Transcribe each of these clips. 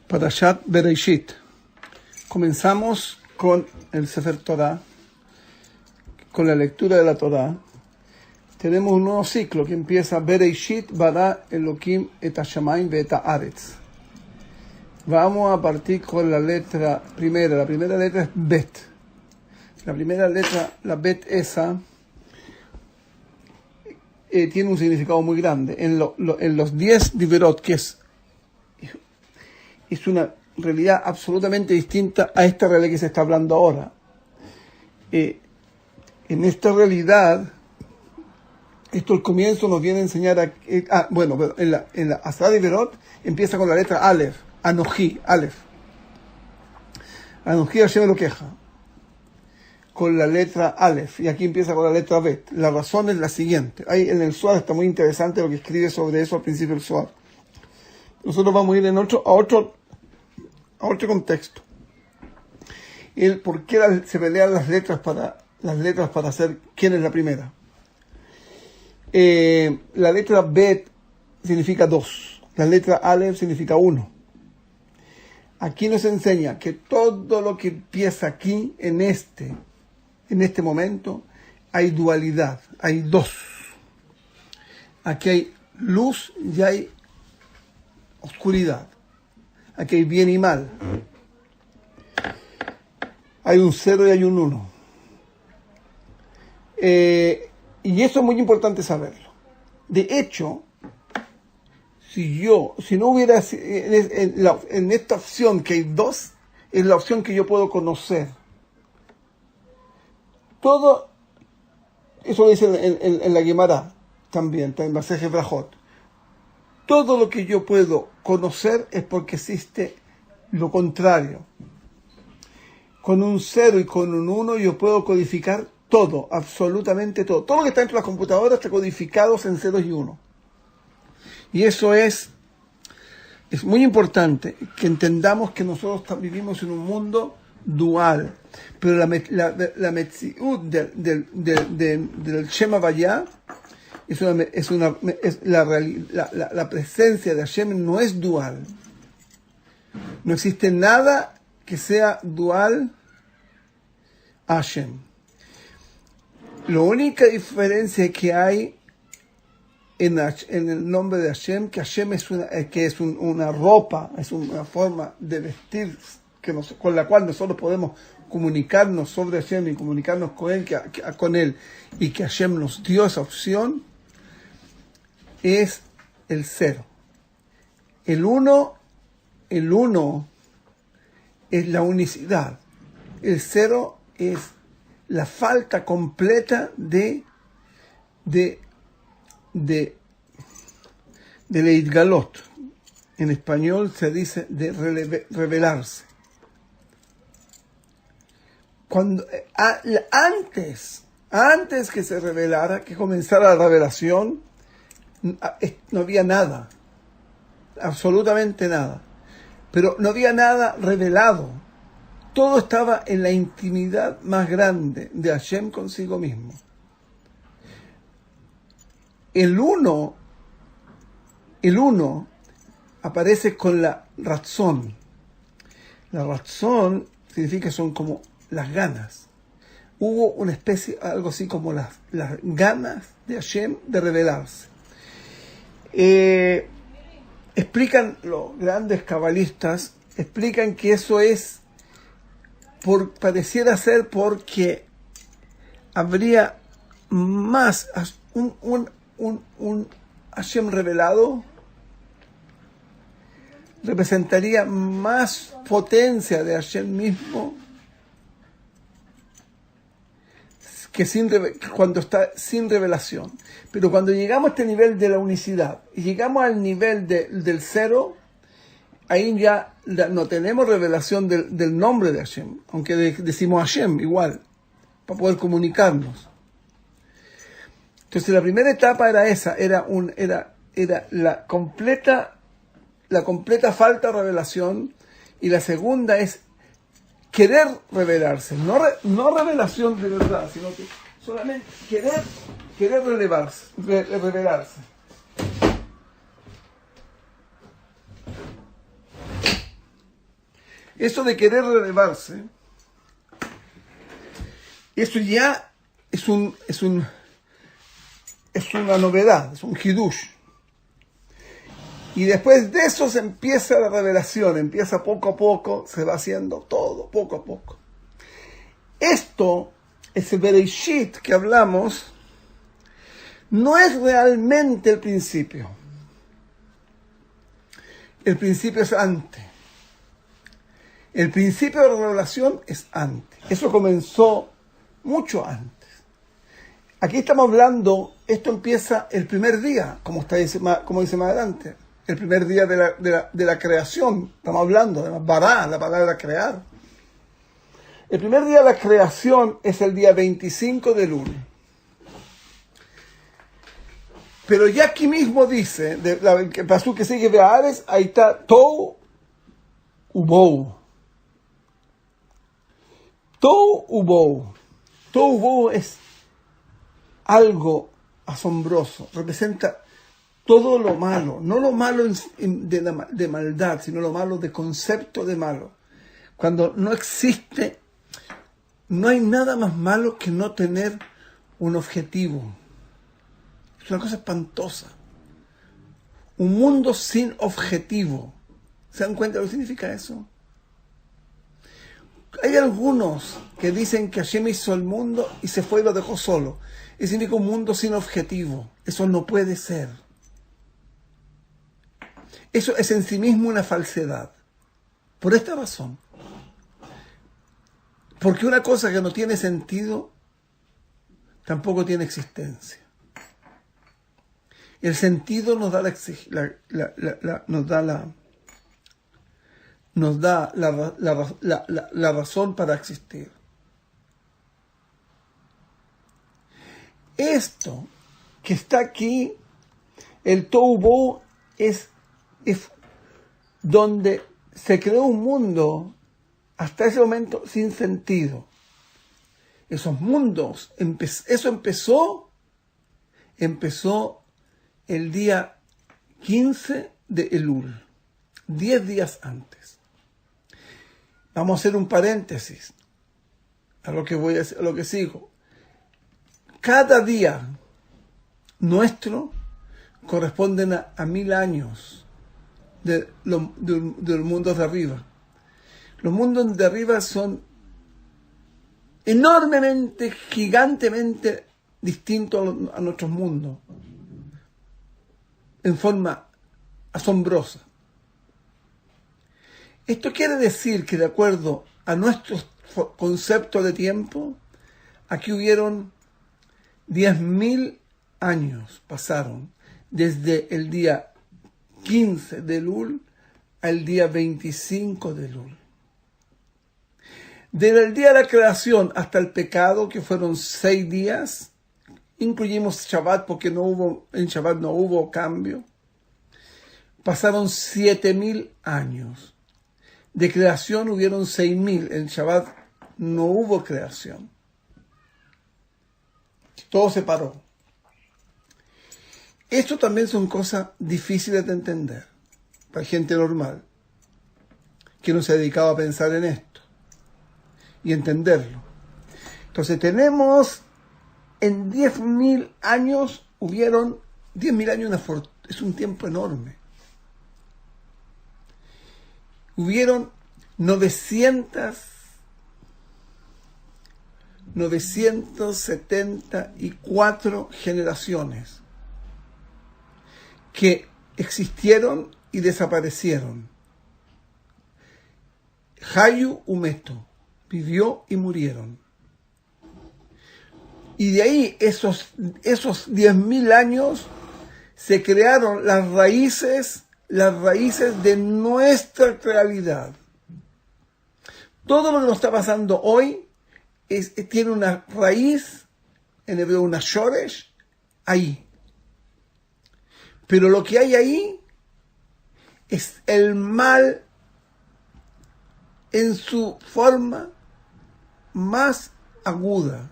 Parashat Bereishit. Comenzamos con el Sefer Torah, con la lectura de la Torah. Tenemos un nuevo ciclo que empieza Bereishit bara Elohim et hashamayim ve'et haaretz. Vamos a partir con la letra primera. La primera letra es Bet. La primera letra, la Bet esa, tiene un significado muy grande. En los 10 diverot, que es una realidad absolutamente distinta a esta realidad que se está hablando ahora. En esta realidad, esto al comienzo nos viene a enseñar en la Asra Diverot empieza con la letra Aleph, Anoji, Aleph. Anoji Hashem lo queja. Con la letra Aleph, y aquí empieza con la letra Bet. La razón es la siguiente. Ahí en el Zohar está muy interesante lo que escribe sobre eso al principio del Zohar. Nosotros vamos a ir a otro contexto. ¿Por qué se pelean las letras para hacer quién es la primera? La letra Bet significa 2. La letra Aleph significa 1. Aquí nos enseña que todo lo que empieza aquí, en este momento, hay dualidad, hay 2. Aquí hay luz y hay oscuridad. Aquí hay bien y mal. Hay un 0 y hay un 1. Y eso es muy importante saberlo. De hecho, si no hubiera en esta opción que hay 2, es la opción que yo puedo conocer. Todo eso lo dice en la Gemara también, en Masejet Brajot. Todo lo que yo puedo conocer es porque existe lo contrario. Con un 0 y con un 1 yo puedo codificar todo, absolutamente todo. Todo lo que está dentro de las computadoras está codificado en 0 y 1. Y eso es muy importante que entendamos que nosotros vivimos en un mundo dual. Pero la Metziut del Shem Havaya la presencia de Hashem no es dual. No existe nada que sea dual a Hashem. La única diferencia que hay en el nombre de Hashem, que Hashem es una ropa, es una forma de vestir con la cual nosotros podemos comunicarnos sobre Hashem y comunicarnos con Él, y que Hashem nos dio esa opción, es el 0. El 1 es la unicidad. El 0 es la falta completa de Leitgalot. En español se dice de revelarse. Cuando antes que se revelara, que comenzara la revelación, no había nada, absolutamente nada, pero no había nada revelado. Todo estaba en la intimidad más grande de Hashem consigo mismo. El uno aparece con la razón. La razón significa que son como las ganas. Hubo una especie, algo así como las ganas de Hashem de revelarse. Explican los grandes cabalistas, explican que eso es, pareciera ser porque habría más un Hashem revelado, representaría más potencia de Hashem mismo que cuando está sin revelación. Pero cuando llegamos a este nivel de la unicidad y llegamos al nivel del 0, ahí ya no tenemos revelación del nombre de Hashem, aunque decimos Hashem igual, para poder comunicarnos. Entonces la primera etapa era esa, era la completa falta de revelación, y la segunda es querer revelarse, no revelación de verdad, sino que solamente querer revelarse. Eso de querer relevarse, eso ya es una novedad, es un hidush. Y después de eso se empieza la revelación, empieza poco a poco, se va haciendo todo, poco a poco. Esto, ese Bereshit que hablamos, no es realmente el principio. El principio es antes. El principio de la revelación es antes. Eso comenzó mucho antes. Aquí estamos hablando, esto empieza el primer día, como dice más adelante. El primer día de la creación. Estamos hablando de bará, la palabra crear. El primer día de la creación es el día 25 de Elul. Pero ya aquí mismo dice, el pasú que sigue de Ares, ahí está Tou Ubou. Tou Ubou. Tou Ubou es algo asombroso, representa todo lo malo, no lo malo de maldad, sino lo malo de concepto de malo. Cuando no existe, no hay nada más malo que no tener un objetivo. Es una cosa espantosa. Un mundo sin objetivo. ¿Se dan cuenta de lo que significa eso? Hay algunos que dicen que Hashem hizo el mundo y se fue y lo dejó solo. Eso significa un mundo sin objetivo. Eso no puede ser. Eso es en sí mismo una falsedad. Por esta razón. Porque una cosa que no tiene sentido tampoco tiene existencia. El sentido nos da la razón para existir. Esto que está aquí, el Tohu Bohu, es donde se creó un mundo hasta ese momento sin sentido. Esos mundos, eso empezó el día 15 de Elul, 10 días antes. Vamos a hacer un paréntesis a lo que sigo. Cada día nuestro corresponden a 1000 años de los mundos de arriba. Los mundos de arriba son enormemente, gigantemente distintos a nuestros mundos, en forma asombrosa. Esto quiere decir que de acuerdo a nuestro concepto de tiempo, aquí hubieron 10.000 años, pasaron desde el día 15 de Elul al día 25 de Elul. Desde el día de la creación hasta el pecado, que fueron 6 días, incluimos Shabbat porque en Shabbat no hubo cambio, pasaron 7.000 años. De creación hubieron 6.000, en Shabbat no hubo creación. Todo se paró. Esto también son cosas difíciles de entender para gente normal, que no se ha dedicado a pensar en esto y entenderlo. Entonces tenemos en 10.000 años, hubieron 10.000 años, es un tiempo enorme. Hubieron 974 generaciones que existieron y desaparecieron. Hayu Umeto, vivió y murieron. Y de ahí, esos 10.000 años, se crearon las raíces de nuestra realidad. Todo lo que nos está pasando hoy tiene una raíz, en hebreo una shoresh, ahí. Pero lo que hay ahí es el mal en su forma más aguda.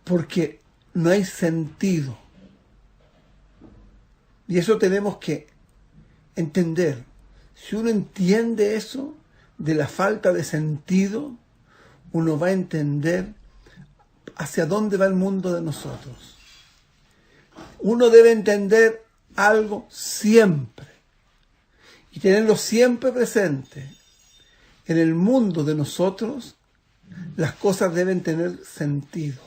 Porque no hay sentido. Y eso tenemos que entender. Si uno entiende eso de la falta de sentido, uno va a entender hacia dónde va el mundo de nosotros. Uno debe entender algo siempre y tenerlo siempre presente. En el mundo de nosotros, las cosas deben tener sentido.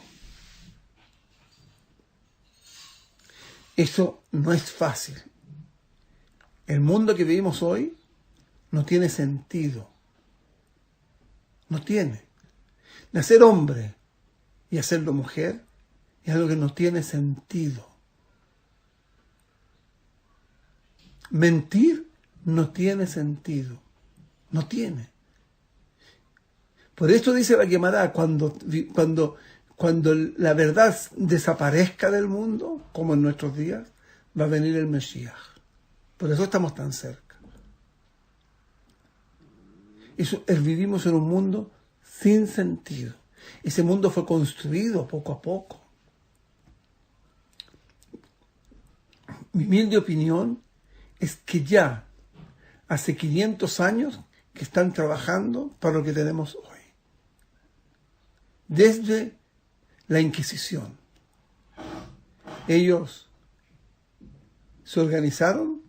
Eso no es fácil. El mundo que vivimos hoy no tiene sentido. No tiene. Nacer hombre y hacerlo mujer es algo que no tiene sentido. Mentir no tiene sentido. No tiene. Por esto dice la Gemara, cuando la verdad desaparezca del mundo, como en nuestros días, va a venir el Mesías. Por eso estamos tan cerca. Vivimos en un mundo sin sentido. Ese mundo fue construido poco a poco. Mi humilde opinión es que ya hace 500 años que están trabajando para lo que tenemos hoy. Desde la Inquisición. Ellos se organizaron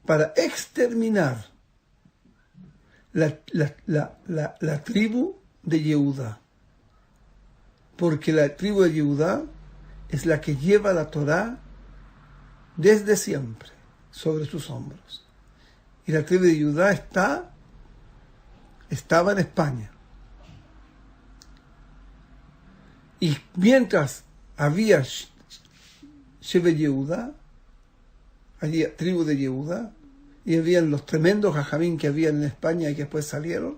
para exterminar la tribu de Yehudá. Porque la tribu de Yehudá es la que lleva la Torá desde siempre sobre sus hombros. Y la tribu de Yehudá estaba en España. Y mientras había Shevet Yehudá, había tribu de Yehudá, y habían los tremendos jajamín que habían en España y que después salieron,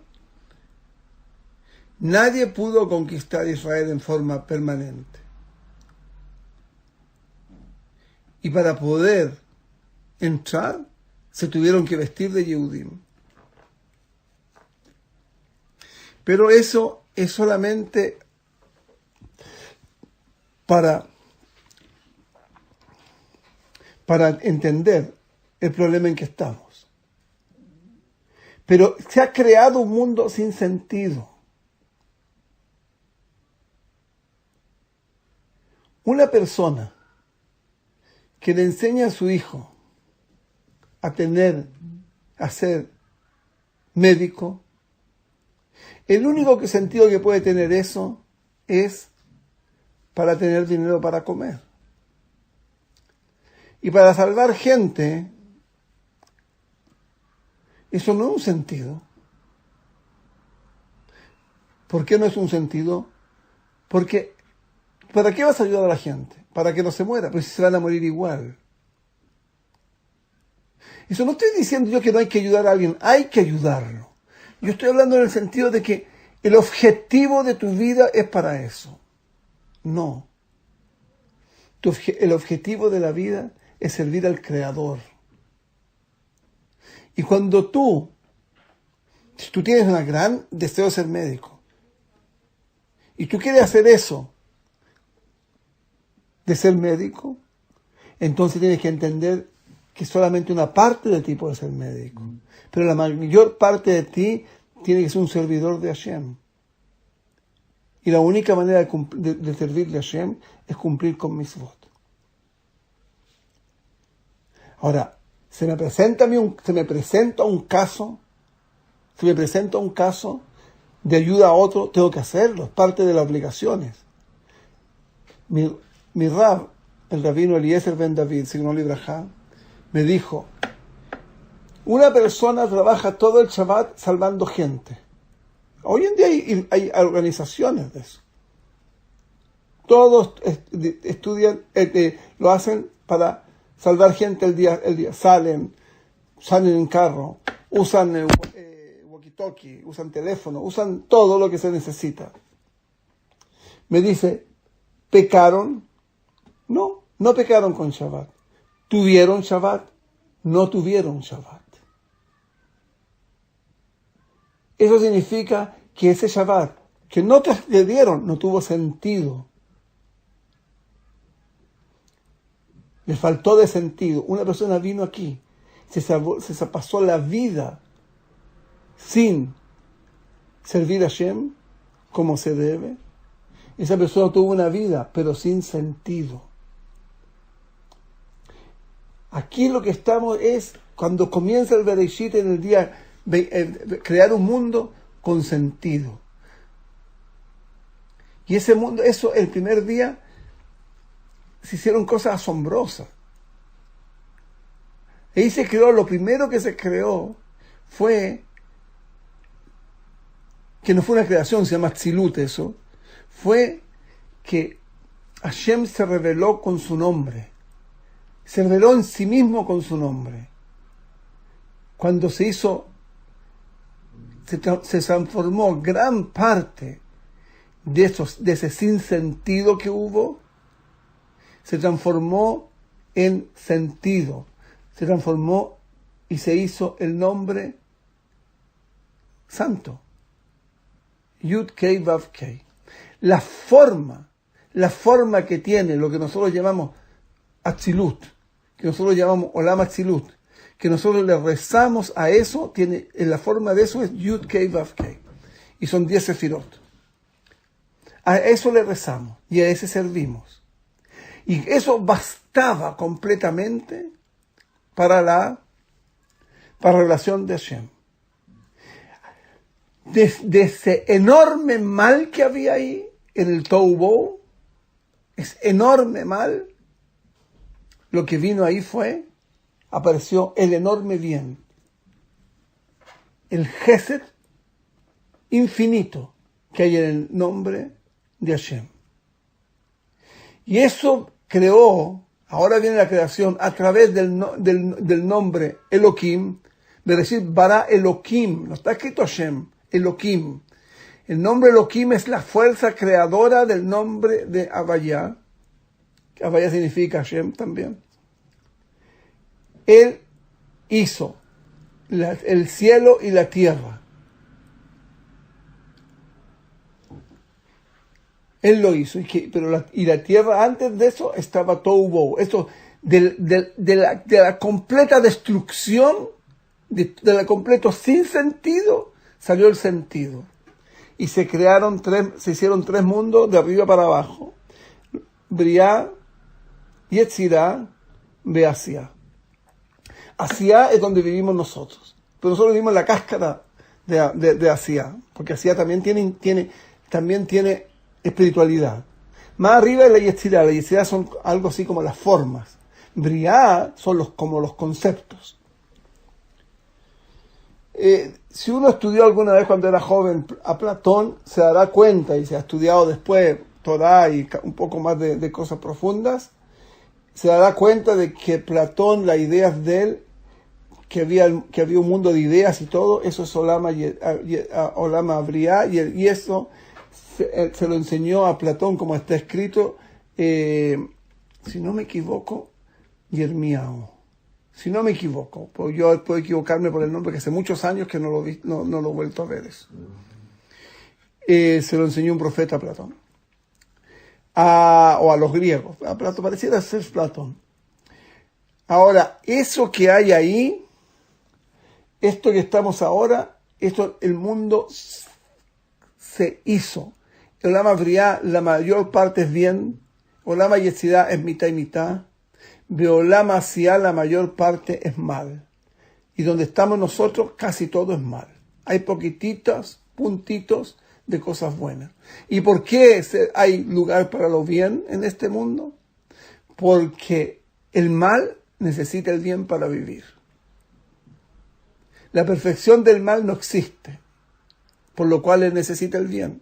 nadie pudo conquistar Israel en forma permanente. Y para poder entrar, se tuvieron que vestir de Yehudim. Pero eso es solamente para entender el problema en que estamos. Pero se ha creado un mundo sin sentido. Una persona que le enseña a su hijo a ser médico, el único sentido que puede tener eso es para tener dinero para comer. Y para salvar gente, eso no es un sentido. ¿Por qué no es un sentido? Porque, ¿para qué vas a ayudar a la gente? Para que no se muera, pero si se van a morir igual. Eso no estoy diciendo yo que no hay que ayudar a alguien, hay que ayudarlo. Yo estoy hablando en el sentido de que el objetivo de tu vida es para eso. No. El objetivo de la vida es servir al Creador. Y cuando si tú tienes un gran deseo de ser médico, y tú quieres hacer eso, de ser médico, entonces tienes que entender que solamente una parte de ti puede ser médico. Pero la mayor parte de ti tiene que ser un servidor de Hashem. Y la única manera de servirle a Hashem es cumplir con mitzvot. Ahora, se me presenta un caso de ayuda a otro, tengo que hacerlo, es parte de las obligaciones. Mi Rab, el rabino Eliezer Ben David, Zichrono Libraja, me dijo, una persona trabaja todo el Shabbat salvando gente. Hoy en día hay organizaciones de eso. Todos estudian, lo hacen para salvar gente el día. Salen en carro, usan walkie-talkie, usan teléfono, usan todo lo que se necesita. Me dice, ¿pecaron? No pecaron con Shabbat. ¿Tuvieron Shabbat? No tuvieron Shabbat. Eso significa que ese Shabbat que no te le dieron no tuvo sentido. Le faltó de sentido. Una persona vino aquí, se pasó la vida sin servir a Hashem como se debe, esa persona tuvo una vida, pero sin sentido. Aquí lo que estamos es, cuando comienza el Bereshit en el día, crear un mundo con sentido. Y ese mundo, eso, el primer día, se hicieron cosas asombrosas. Ahí se creó, lo primero que se creó fue, que no fue una creación, se llama Tzilut eso, fue que Hashem se reveló con su nombre. Se reveló en sí mismo con su nombre. Cuando se transformó gran parte de ese sinsentido que hubo, se transformó en sentido. Se transformó y se hizo el nombre santo. Yud Kei Vav Kei. La forma que tiene lo que nosotros llamamos Atzilut, que nosotros llamamos Olam Atzilut, que nosotros le rezamos a eso, la forma de eso es Yud Kei Vav Kei. Y son 10 sefirot. A eso le rezamos y a ese servimos. Y eso bastaba completamente para la relación de Hashem. De ese enorme mal que había ahí, en el Tohu Bohu, es enorme mal, lo que vino ahí apareció el enorme bien, el Gesed infinito que hay en el nombre de Hashem. Y eso creó, ahora viene la creación a través del nombre Elohim, de decir Bara Elohim, no está escrito Hashem, Elohim. El nombre Elohim es la fuerza creadora del nombre de Havaya. Havaya significa Hashem también. Él hizo el cielo y la tierra. Él lo hizo, y la tierra antes de eso estaba Tohu Bohu. Esto de la completa destrucción, de la completo sin sentido, salió el sentido. Y se hicieron 3 mundos de arriba para abajo. Briá, Yetzirá, Beasiá. Asiá es donde vivimos nosotros. Pero nosotros vivimos en la cáscara de Asiá, porque Asiá también tiene espiritualidad. Más arriba es la Yetzirá. La Yetzirá son algo así como las formas. Briá son como los conceptos. Si uno estudió alguna vez cuando era joven a Platón, se dará cuenta, y se ha estudiado después Torá y un poco más de cosas profundas, se dará cuenta de que Platón, las ideas de él, que había un mundo de ideas y todo, eso es Olam Briá, y eso se lo enseñó a Platón, como está escrito, si no me equivoco, Yirmiyahu. Si no me equivoco, pues yo puedo equivocarme por el nombre, que hace muchos años que no lo he vuelto a ver eso. Se lo enseñó un profeta a Platón. O a los griegos. A Platón, pareciera ser Platón. Ahora, eso que hay ahí, esto que estamos ahora, el mundo se hizo. El Olam Briá, la mayor parte es bien. Olam Yetzirá es mitad y mitad. Beolam Asiá, la mayor parte es mal. Y donde estamos nosotros, casi todo es mal. Hay poquititos, puntitos de cosas buenas. ¿Y por qué hay lugar para lo bien en este mundo? Porque el mal necesita el bien para vivir. La perfección del mal no existe, por lo cual él necesita el bien.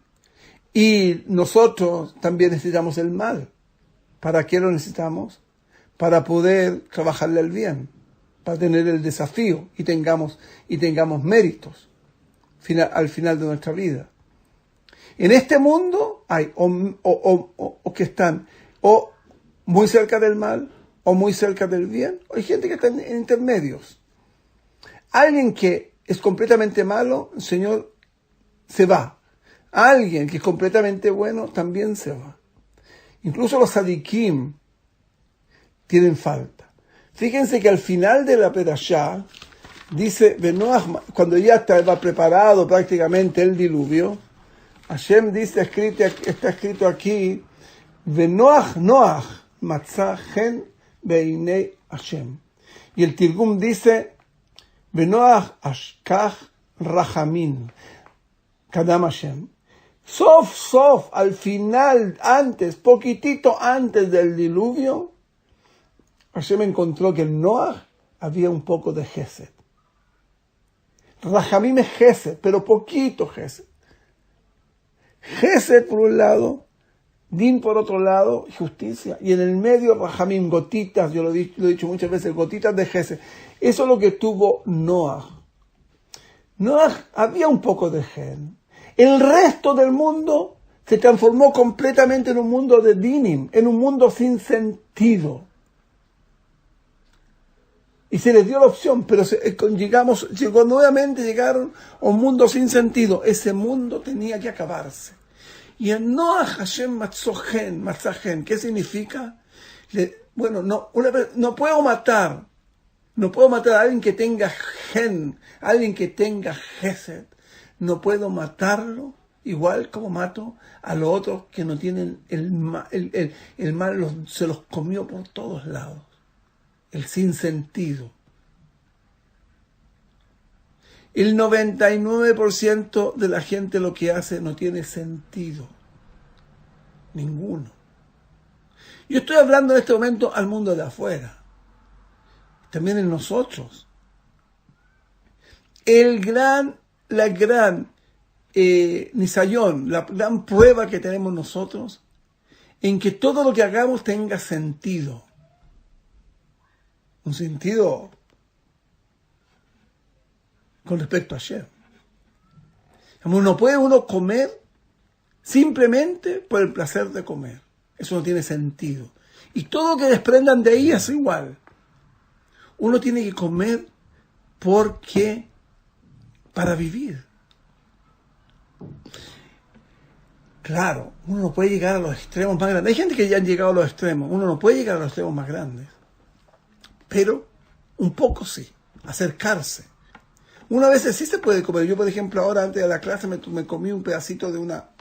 Y nosotros también necesitamos el mal. ¿Para qué lo necesitamos? Para poder trabajarle el bien, para tener el desafío y tengamos méritos al final de nuestra vida. En este mundo hay o que están o muy cerca del mal o muy cerca del bien, o hay gente que está en intermedios. Alguien que es completamente malo, el Señor se va. Alguien que es completamente bueno también se va. Incluso los tzadikim tienen falta. Fíjense que al final de la perashá dice, cuando ya estaba preparado prácticamente el diluvio, Hashem dice, está escrito aquí, Venoach matzah gen beinei Hashem. Y el Tirgum dice, Venoach ashkach rachamin, kadam Hashem. Sof, al final, poquitito antes del diluvio, Hashem encontró que en Noach había un poco de Gesed. Rahamim es Gesed, pero poquito Gesed. Gesed por un lado, Din por otro lado, justicia. Y en el medio, Rahamim, gotitas, yo lo he dicho muchas veces, gotitas de Gesed. Eso es lo que tuvo Noach. Noach había un poco de Gen. El resto del mundo se transformó completamente en un mundo de Dinim, en un mundo sin sentido. Y se les dio la opción, pero llegaron a un mundo sin sentido. Ese mundo tenía que acabarse. Y en Noach Hashem matzahen, ¿qué significa? No puedo matar a alguien que tenga gen, a alguien que tenga gesed. No puedo matarlo igual como mato a los otros que no tienen el mal se los comió por todos lados. El sinsentido. El 99% de la gente lo que hace no tiene sentido. Ninguno. Yo estoy hablando en este momento al mundo de afuera. También en nosotros. La gran nisayón, la gran prueba que tenemos nosotros, en que todo lo que hagamos tenga sentido. Un sentido con respecto a Hashem. No puede uno comer simplemente por el placer de comer. Eso no tiene sentido. Y todo lo que desprendan de ahí es igual. Uno tiene que comer para vivir. Claro, uno no puede llegar a los extremos más grandes. Hay gente que ya han llegado a los extremos. Uno no puede llegar a los extremos más grandes. Pero un poco sí, acercarse. Una vez sí se puede comer. Yo, por ejemplo, ahora antes de la clase me comí un pedacito de una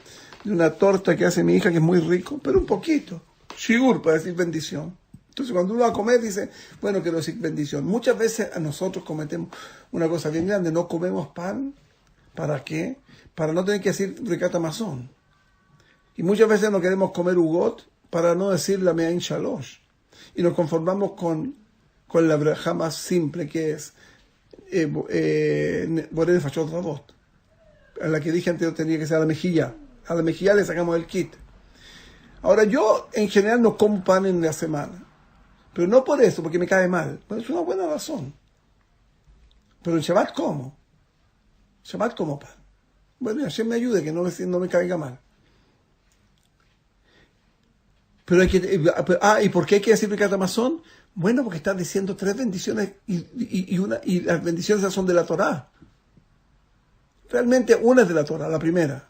torta que hace mi hija, que es muy rico, pero un poquito. Shigur, para decir bendición. Entonces, cuando uno va a comer, dice, bueno, quiero decir bendición. Muchas veces a nosotros cometemos una cosa bien grande. No comemos pan. ¿Para qué? Para no tener que decir Birkat Hamazon. Y muchas veces no queremos comer ugot para no decir la Me'ain Shalosh. Y nos conformamos con la braja más simple, que es Boré Fachot Rabot, a la que dije antes tenía que ser a la mejilla. A la mejilla le sacamos el kit. Ahora, yo en general no como pan en la semana, pero no por eso, porque me cae mal. Pero es una buena razón. Pero en Shabbat como. Shabbat como pan. Bueno, y Hashem me ayude que no me caiga mal. Pero ¿y por qué hay que decir Birkat Hamazon? Bueno, porque estás diciendo 3 bendiciones y las bendiciones esas son de la Torá. Realmente una es de la Torá, la primera.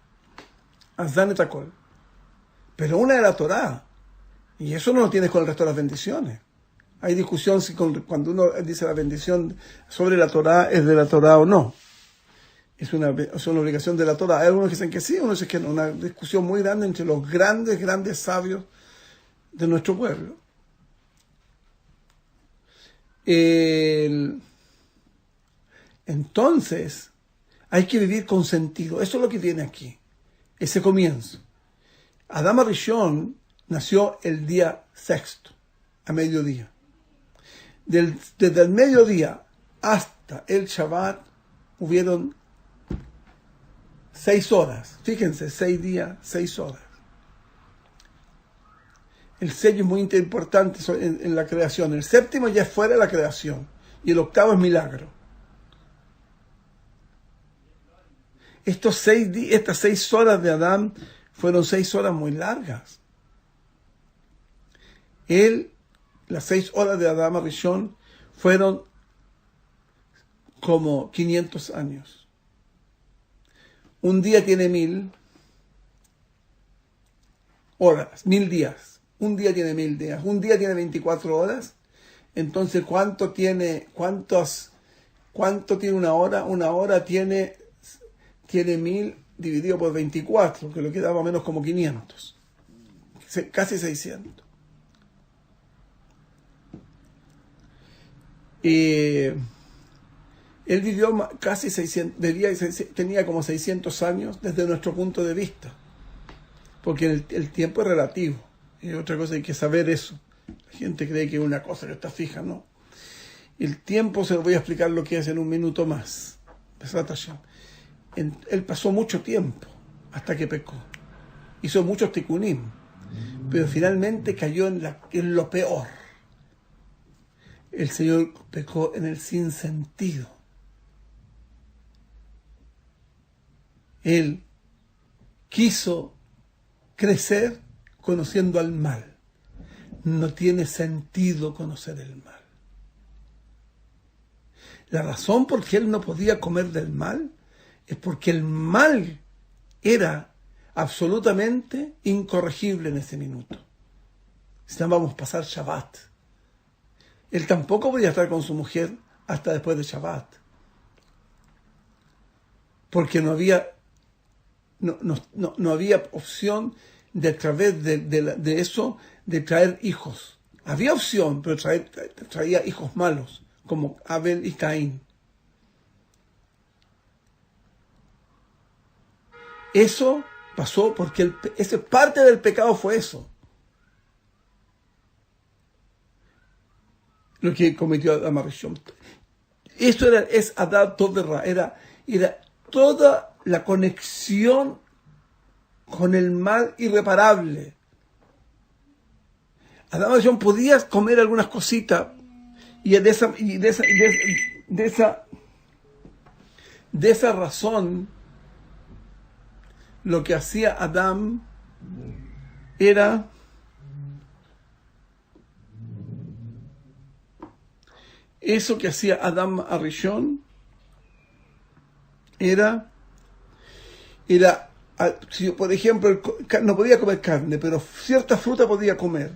Azdan et Hakol. Pero una es de la Torá. Y eso no lo tienes con el resto de las bendiciones. Hay discusión si cuando uno dice la bendición sobre la Torá es de la Torá o no. Es una obligación de la Torá. Hay algunos que dicen que sí, otros dicen que no. Una discusión muy grande entre los grandes sabios de nuestro pueblo. Entonces, hay que vivir con sentido. Eso es lo que viene aquí. Ese comienzo. Adam Rishon nació el día sexto, a mediodía. Desde el mediodía hasta el Shabbat hubieron 6 horas. Fíjense, 6 días, 6 horas. El sello es muy importante en la creación. El séptimo ya es fuera de la creación. Y el octavo es milagro. Estas 6 horas de Adán fueron 6 horas muy largas. Las 6 horas de Adán Arishon fueron como 500 años. Un día tiene 1000 horas, 1000 días. Un día tiene 1000 días. Un día tiene 24 horas. Entonces, ¿cuánto tiene una hora? Una hora tiene 1000 dividido por 24, que lo queda más o menos como 500. Casi 600. Él vivió casi 600, tenía como 600 años desde nuestro punto de vista, porque el tiempo es relativo. Y otra cosa, hay que saber eso. La gente cree que es una cosa que está fija, ¿no? El tiempo se lo voy a explicar lo que es en un minuto más. Él pasó mucho tiempo hasta que pecó. Hizo muchos tikkunim, pero finalmente cayó en lo peor. El Señor pecó en el sinsentido. Él quiso crecer conociendo al mal. No tiene sentido conocer el mal. La razón por qué él no podía comer del mal es porque el mal era absolutamente incorregible en ese minuto. Vamos a pasar Shabbat. Él tampoco podía estar con su mujer hasta después de Shabbat, porque no había opción de a través de eso de traer hijos. Había opción, pero traía hijos malos, como Abel y Caín. Eso pasó porque parte del pecado fue eso. Lo que cometió Adam Arishon. Esto es Adam Toverra, era toda la conexión con el mal irreparable. Adam Arishon podía comer algunas cositas y de esa razón lo que hacía Adam era eso que hacía Adam Arishon era, si por ejemplo, no podía comer carne, pero cierta fruta podía comer,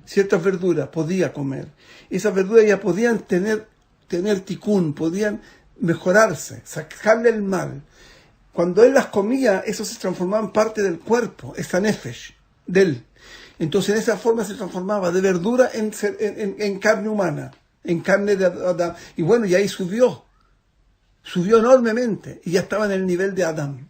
ciertas verduras podía comer. Esas verduras ya podían tener tikkun, podían mejorarse, sacarle el mal. Cuando él las comía, eso se transformaba en parte del cuerpo, esa nefesh de él. Entonces, en esa forma se transformaba de verdura en carne humana, en carne de Adán. Y bueno, y ahí subió enormemente, y ya estaba en el nivel de Adán.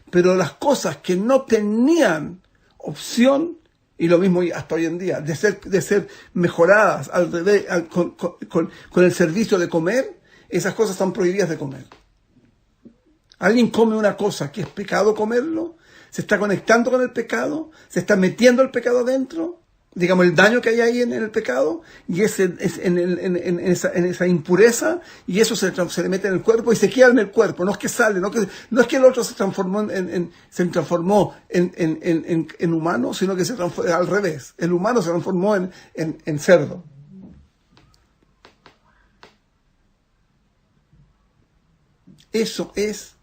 Pero las cosas que no tenían opción, y lo mismo hasta hoy en día, de ser mejoradas al revés, con el servicio de comer, esas cosas están prohibidas de comer. Alguien come una cosa que es pecado comerlo, se está conectando con el pecado, se está metiendo el pecado adentro, digamos el daño que hay ahí en el pecado, y en esa impureza, y eso se le mete en el cuerpo y se queda en el cuerpo, no es que sale, no es que el otro se transformó en humano, sino que se transformó al revés, el humano se transformó en cerdo. Eso es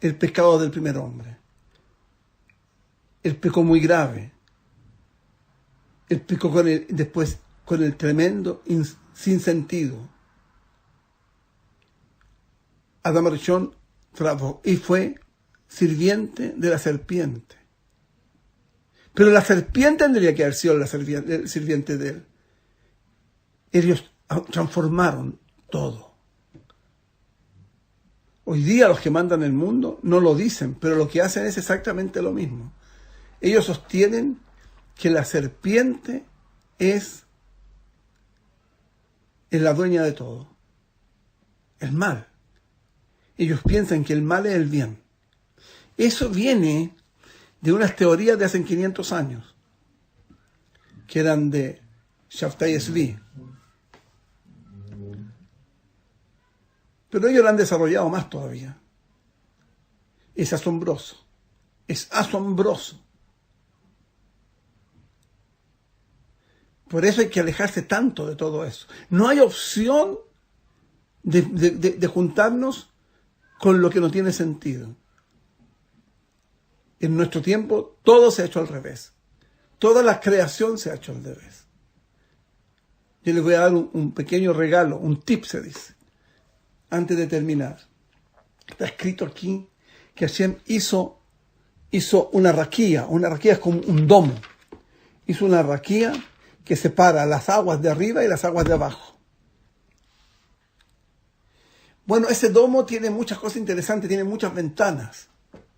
el pecado del primer hombre. Él pecó muy grave. Él pecó después con el tremendo sinsentido. Adam Arishon trabajó y fue sirviente de la serpiente. Pero la serpiente tendría que haber sido el sirviente de él. Ellos transformaron todo. Hoy día los que mandan el mundo no lo dicen, pero lo que hacen es exactamente lo mismo. Ellos sostienen que la serpiente es la dueña de todo. El mal. Ellos piensan que el mal es el bien. Eso viene de unas teorías de hace 500 años, que eran de Shabtai Tzvi. Pero ellos lo han desarrollado más todavía. Es asombroso. Es asombroso. Por eso hay que alejarse tanto de todo eso. No hay opción de juntarnos con lo que no tiene sentido. En nuestro tiempo todo se ha hecho al revés. Toda la creación se ha hecho al revés. Yo les voy a dar un pequeño regalo, un tip se dice, antes de terminar. Está escrito aquí que Hashem hizo una raquía. Una raquía es como un domo. Hizo una raquía que separa las aguas de arriba y las aguas de abajo. Bueno, ese domo tiene muchas cosas interesantes, tiene muchas ventanas.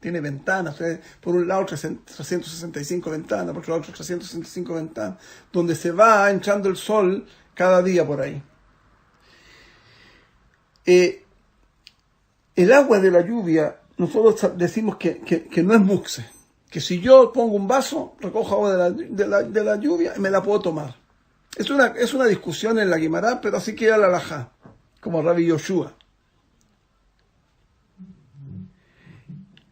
Tiene ventanas, por un lado 365 ventanas, por otro lado 365 ventanas, donde se va entrando el sol cada día por ahí. El agua de la lluvia, nosotros decimos que no es mukse, que si yo pongo un vaso, recojo agua de la lluvia y me la puedo tomar. Es una discusión en la Guimará, pero así queda la halajá, como Rabbi Yoshua.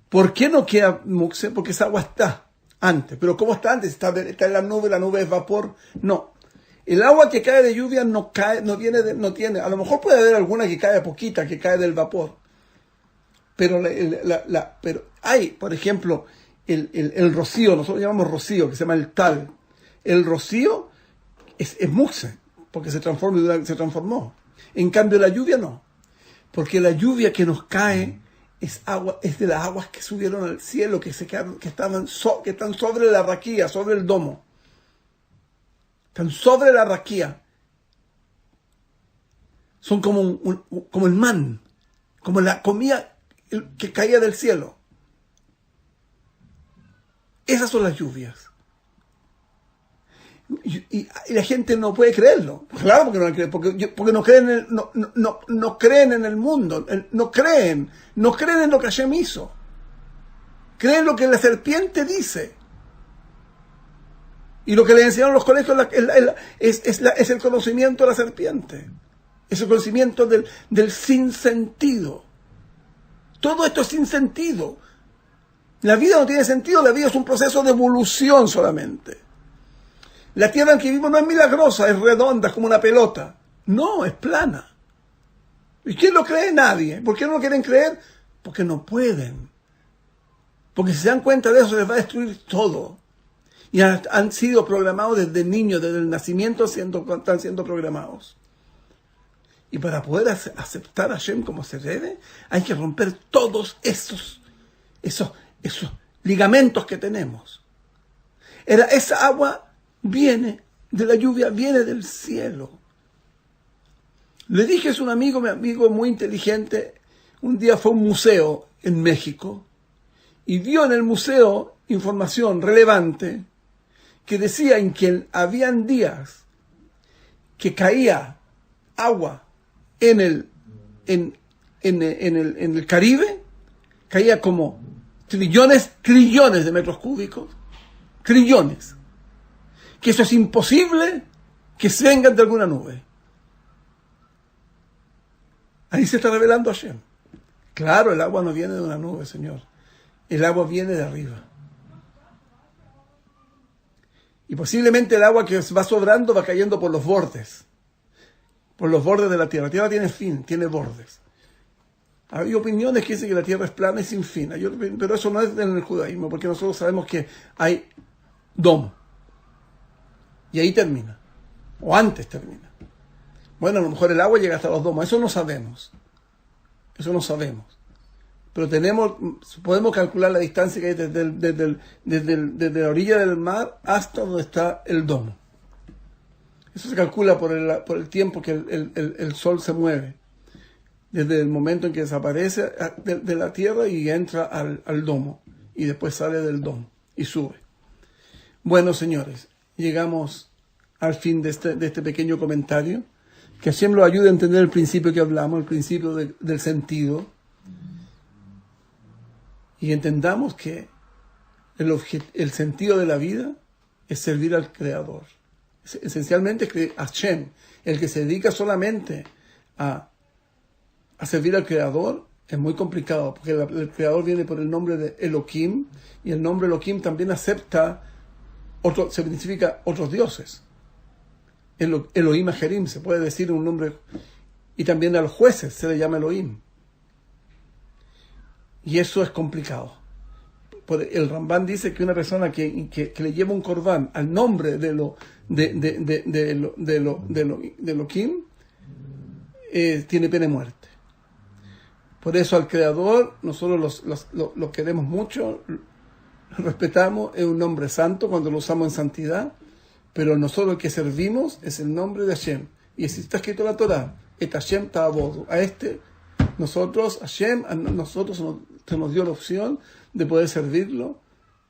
¿Por qué no queda mukse? Porque esa agua está antes. ¿Pero cómo está antes? Está en la nube es vapor. No. El agua que cae de lluvia no tiene. A lo mejor puede haber alguna que cae poquita, que cae del vapor. Pero pero hay, por ejemplo, el rocío, nosotros llamamos rocío, que se llama el tal. El rocío es mukse, porque se transformó. En cambio la lluvia no. Porque la lluvia que nos cae es de las aguas que subieron al cielo, que están sobre la raquía, sobre el domo. Están sobre la raquía. Son como el man, como la comida que caía del cielo. Esas son las lluvias. Y la gente no puede creerlo. Claro porque no cree, porque no creen no creen en el mundo, no creen en lo que Hashem hizo. Creen lo que la serpiente dice. Y lo que le enseñaron los colegios es el conocimiento de la serpiente. Es el conocimiento del sinsentido. Todo esto es sin sentido. La vida no tiene sentido, la vida es un proceso de evolución solamente. La tierra en que vivimos no es milagrosa, es redonda, es como una pelota. No, es plana. ¿Y quién lo cree? Nadie. ¿Por qué no lo quieren creer? Porque no pueden. Porque si se dan cuenta de eso, se les va a destruir todo. Y han sido programados desde niños, desde el nacimiento están siendo programados. Y para poder aceptar a Hashem como se debe, hay que romper todos esos ligamentos que tenemos. Esa agua viene de la lluvia, viene del cielo. Le dije, es mi amigo muy inteligente, un día fue a un museo en México y vio en el museo información relevante que decía en que habían días que caía agua en el Caribe, caía como trillones de metros cúbicos, trillones. Que eso es imposible que se vengan de alguna nube. Ahí se está revelando Hashem. Claro, el agua no viene de una nube, Señor. El agua viene de arriba. Y posiblemente el agua que va sobrando va cayendo por los bordes de la tierra. La tierra tiene fin, tiene bordes. Hay opiniones que dicen que la tierra es plana y sin fin. Pero eso no es en el judaísmo, porque nosotros sabemos que hay domo. Y ahí termina. O antes termina. Bueno, a lo mejor el agua llega hasta los domos. Eso no sabemos. Pero podemos calcular la distancia que hay desde la orilla del mar hasta donde está el domo. Eso se calcula por el tiempo que el sol se mueve. Desde el momento en que desaparece de la tierra y entra al domo. Y después sale del domo y sube. Bueno, señores, llegamos al fin de este pequeño comentario. Que Hashem lo ayude a entender el principio que hablamos, el principio del sentido. Y entendamos que el sentido de la vida es servir al Creador. Esencialmente Hashem, el que se dedica solamente a servir al Creador, es muy complicado, porque el Creador viene por el nombre de Elohim, y el nombre Elohim también se significa otros dioses. Elohim Ajerim, se puede decir un nombre, y también a los jueces se le llama Elohim. Y eso es complicado. el Rambán dice que una persona que le lleva un corbán al nombre de Elohim, tiene pena de muerte. Por eso al Creador nosotros lo queremos mucho, lo respetamos, es un nombre santo cuando lo usamos en santidad, pero nosotros el que servimos es el nombre de Hashem. Y así está escrito en la Torah, et Hashem ta'avodu. A Hashem, nosotros se nos dio la opción de poder servirlo,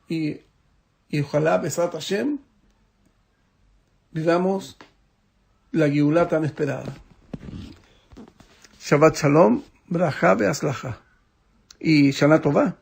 y ojalá, Besat Hashem, vivamos la Geulá tan esperada. Shabbat Shalom, Braja Be'aslaja y Shana Tová.